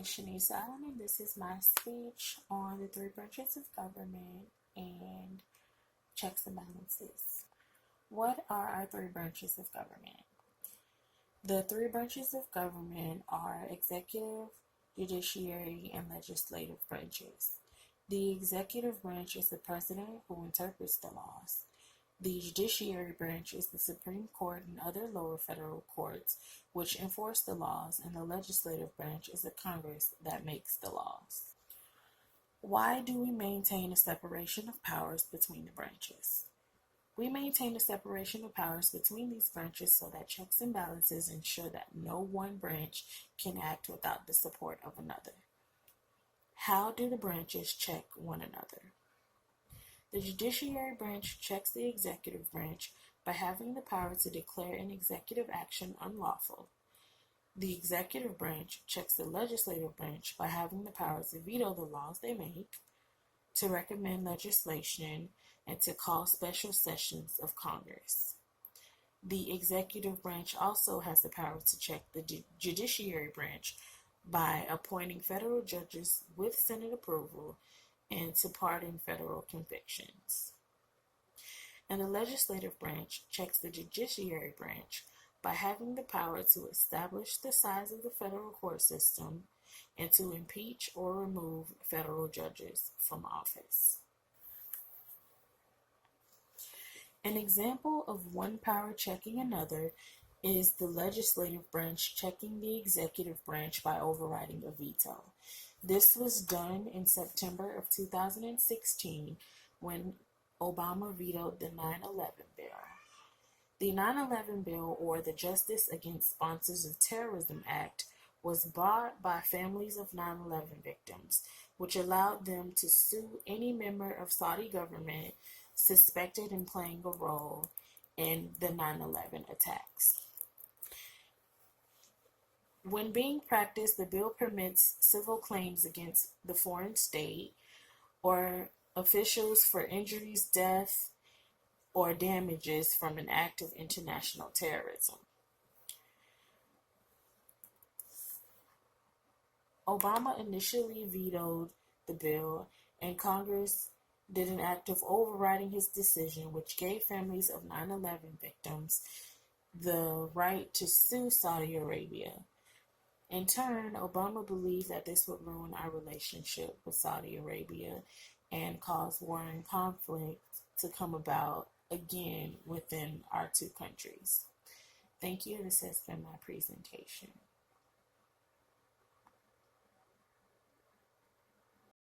is Shanice Allen, and this is my speech on the three branches of government and checks and balances. What are our three branches of government? The three branches of government are executive, judiciary, and legislative branches. The executive branch is the president who interprets the laws. The judiciary branch is the Supreme Court and other lower federal courts which enforce the laws, and the legislative branch is the Congress that makes the laws. Why do we maintain a separation of powers between the branches? We maintain a separation of powers between these branches so that checks and balances ensure that no one branch can act without the support of another. How do the branches check one another? The judiciary branch checks the executive branch by having the power to declare an executive action unlawful. The executive branch checks the legislative branch by having the power to veto the laws they make, to recommend legislation, and to call special sessions of Congress. The executive branch also has the power to check the judiciary branch by appointing federal judges with Senate approval and to pardon federal convictions. And the legislative branch checks the judiciary branch by having the power to establish the size of the federal court system and to impeach or remove federal judges from office. An example of one power checking another is the legislative branch checking the executive branch by overriding a veto. This was done in September of 2016 when Obama vetoed the 9/11 bill. The 9/11 bill, or the Justice Against Sponsors of Terrorism Act, was brought by families of 9/11 victims, which allowed them to sue any member of Saudi government suspected in playing a role in the 9/11 attacks. When being practiced, the bill permits civil claims against the foreign state or officials for injuries, death, or damages from an act of international terrorism. Obama initially vetoed the bill, and Congress did an act of overriding his decision, which gave families of 9/11 victims the right to sue Saudi Arabia. In turn, Obama believed that this would ruin our relationship with Saudi Arabia and cause war and conflict to come about again within our two countries. Thank you. This has been my presentation.